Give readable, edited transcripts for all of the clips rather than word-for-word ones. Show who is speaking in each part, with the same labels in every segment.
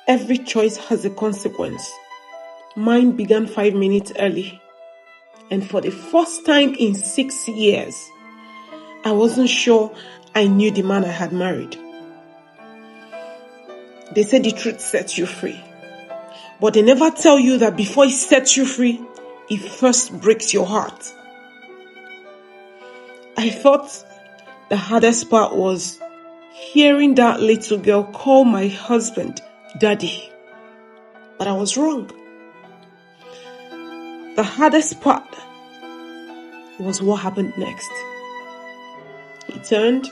Speaker 1: Every choice has a consequence. Mine began 5 minutes early. And for the first time in 6 years, I wasn't sure I knew the man I had married. They say the truth sets you free. But they never tell you that before it sets you free, it first breaks your heart. I thought the hardest part was hearing that little girl call my husband Daddy. But I was wrong. The hardest part was what happened next. He turned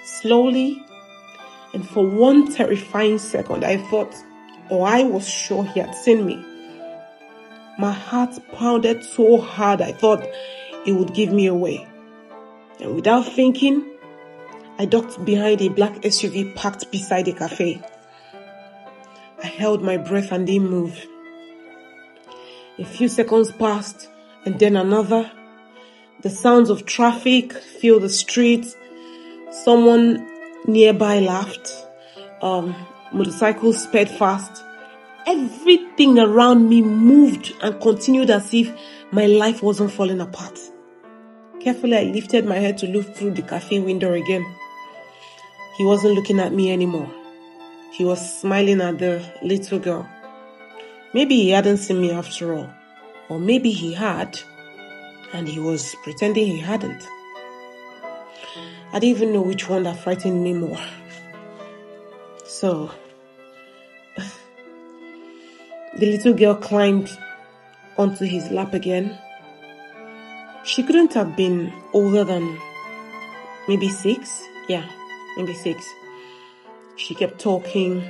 Speaker 1: slowly, and for one terrifying second, I thought, or I was sure he had seen me. My heart pounded so hard, I thought it would give me away. And without thinking, I ducked behind a black SUV parked beside a cafe. I held my breath and didn't move. A few seconds passed, and then another. The sounds of traffic filled the streets. Someone nearby laughed. Motorcycles sped fast. Everything around me moved and continued as if my life wasn't falling apart. Carefully, I lifted my head to look through the cafe window again. He wasn't looking at me anymore. He was smiling at the little girl. Maybe he hadn't seen me after all. Or maybe he had, and he was pretending he hadn't. I didn't even know which one that frightened me more. So, the little girl climbed onto his lap again. She couldn't have been older than maybe 6. Yeah, maybe 6. She kept talking,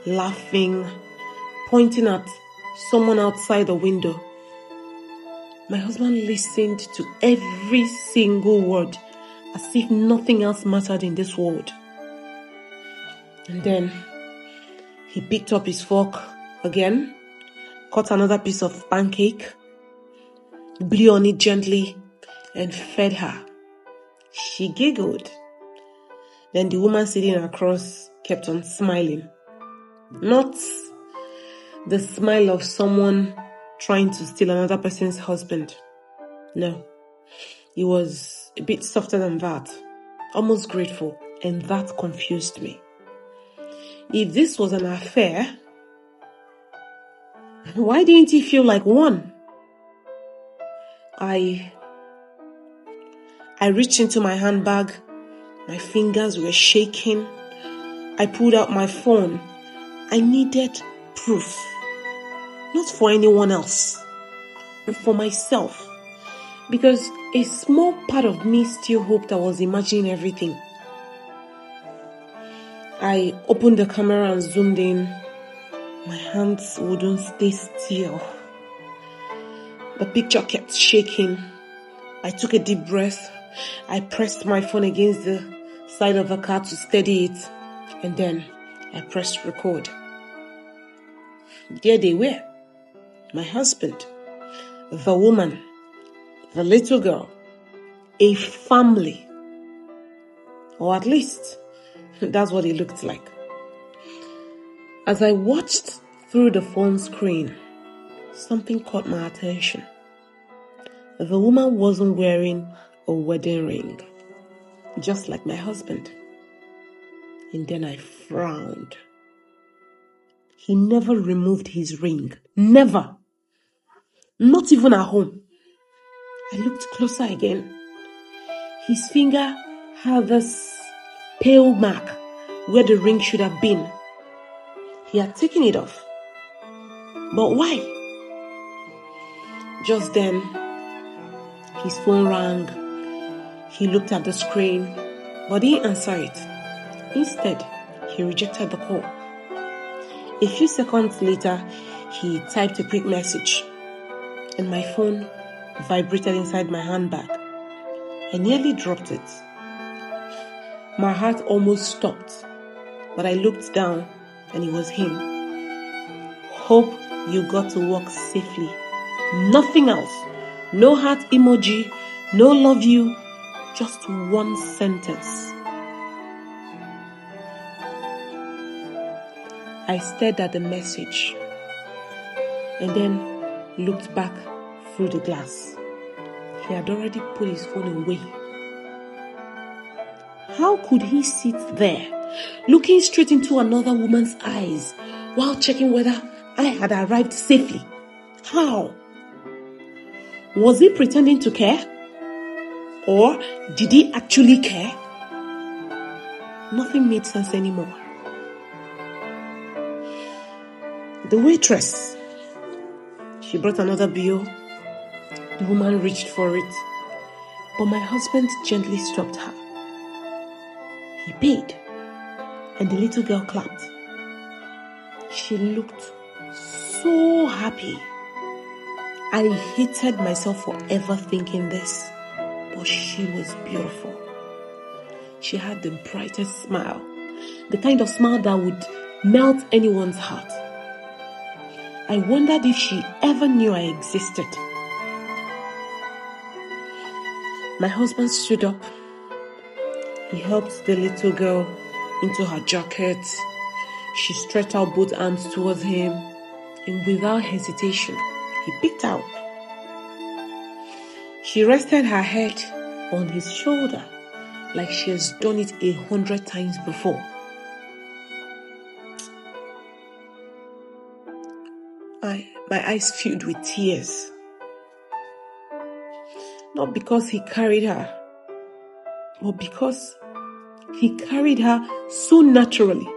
Speaker 1: laughing, pointing at someone outside the window. My husband listened to every single word as if nothing else mattered in this world. And then he picked up his fork again, cut another piece of pancake, blew on it gently, and fed her. She giggled. Then the woman sitting across kept on smiling. Not the smile of someone trying to steal another person's husband. No, it was a bit softer than that, almost grateful, and that confused me. If this was an affair, why didn't he feel like one? I reached into my handbag. My fingers were shaking. I pulled out my phone. I needed proof. Not for anyone else, but for myself. Because a small part of me still hoped I was imagining everything. I opened the camera and zoomed in. My hands wouldn't stay still. The picture kept shaking. I took a deep breath. I pressed my phone against the side of the car to steady it. And then I pressed record. There they were. My husband, the woman, the little girl, a family. Or at least, that's what it looked like. As I watched through the phone screen, something caught my attention. The woman wasn't wearing a wedding ring, just like my husband. And then I frowned. He never removed his ring. Never. Not even at home. I looked closer again. His finger had this pale mark where the ring should have been. He had taken it off. But why? Just then, his phone rang. He looked at the screen, but didn't answer it. Instead, he rejected the call. A few seconds later, he typed a quick message, and my phone vibrated inside my handbag. I nearly dropped it. My heart almost stopped, but I looked down, and it was him. Hope you got to walk safely. Nothing else. No heart emoji, no love you, just one sentence. I stared at the message and then looked back through the glass. He had already put his phone away. How could he sit there, looking straight into another woman's eyes while checking whether I had arrived safely? How? Was he pretending to care? Or did he actually care? Nothing made sense anymore. The waitress, she brought another bill. The woman reached for it, but my husband gently stopped her. He paid, and the little girl clapped. She looked so happy. I hated myself for ever thinking this, but she was beautiful. She had the brightest smile, the kind of smile that would melt anyone's heart. I wondered if she ever knew I existed. My husband stood up. He helped the little girl into her jacket. She stretched out both arms towards him, and without hesitation, he picked out. She rested her head on his shoulder like she has done it 100 times before. My eyes filled with tears. Not because he carried her, but because he carried her so naturally.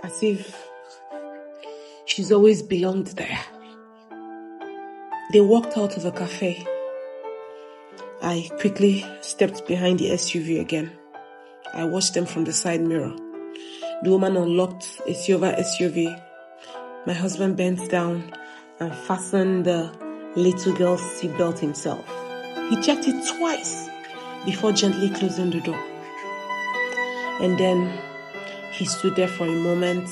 Speaker 1: As if she's always belonged there. They walked out of the cafe. I quickly stepped behind the SUV again. I watched them from the side mirror. The woman unlocked a silver SUV. My husband bent down and fastened the little girl's seatbelt himself. He checked it twice before gently closing the door. And then he stood there for a moment.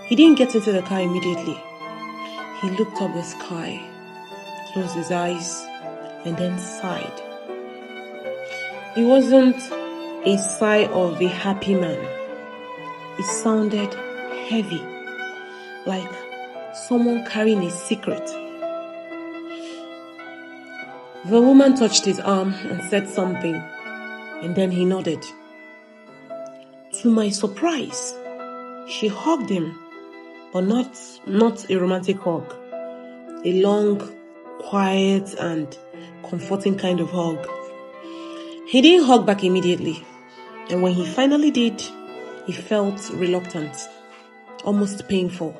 Speaker 1: He didn't get into the car immediately. He looked up the sky, closed his eyes, and then sighed. It wasn't a sigh of a happy man. It sounded heavy, like someone carrying a secret. The woman touched his arm and said something, and then he nodded. To my surprise, she hugged him, but not a romantic hug. A long, quiet, and comforting kind of hug. He didn't hug back immediately, and when he finally did, he felt reluctant, almost painful.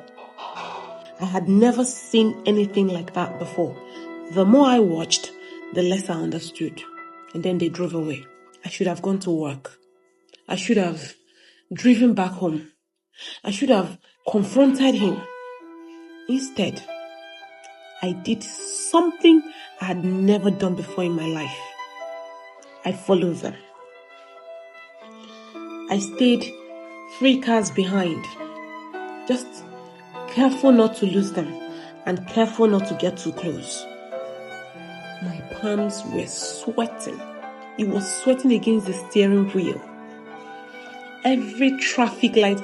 Speaker 1: I had never seen anything like that before. The more I watched, the less I understood. And then they drove away. I should have gone to work. I should have driven back home. I should have confronted him. Instead, I did something I had never done before in my life. I followed them. I stayed 3 cars behind, just careful not to lose them and careful not to get too close. My palms were sweating. It was sweating against the steering wheel. Every traffic light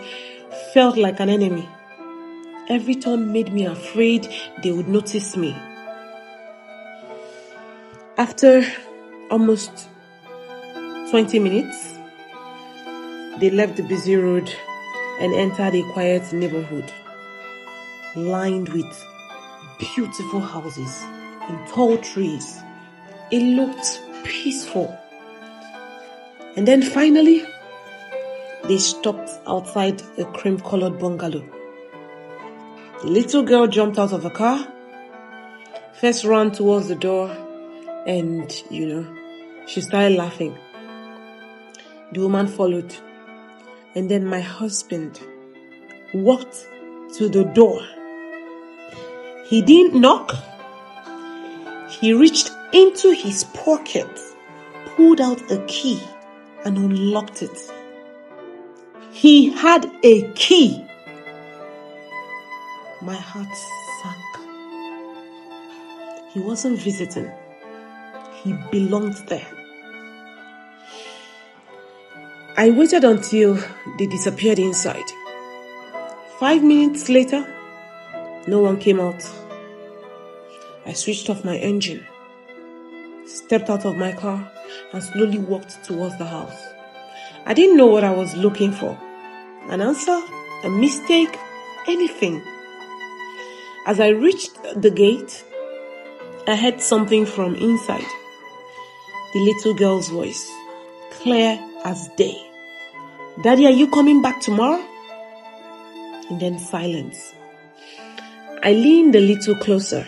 Speaker 1: felt like an enemy. Every turn made me afraid they would notice me. After almost 20 minutes, they left the busy road and entered a quiet neighborhood lined with beautiful houses and tall trees. It looked peaceful. And then finally, they stopped outside a cream-colored bungalow. The little girl jumped out of the car, first ran towards the door, and, she started laughing. The woman followed. And then my husband walked to the door. He didn't knock. He reached into his pocket, pulled out a key, and unlocked it. He had a key. My heart sank. He wasn't visiting. He belonged there. I waited until they disappeared inside. 5 minutes later, no one came out. I switched off my engine, stepped out of my car, and slowly walked towards the house. I didn't know what I was looking for. An answer, a mistake, anything. As I reached the gate, I heard something from inside. The little girl's voice, clear as day. "Daddy, are you coming back tomorrow?" And then silence. I leaned a little closer.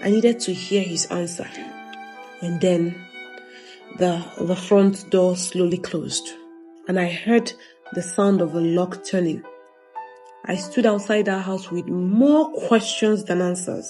Speaker 1: I needed to hear his answer. And then the front door slowly closed, and I heard the sound of the lock turning. I stood outside that house with more questions than answers.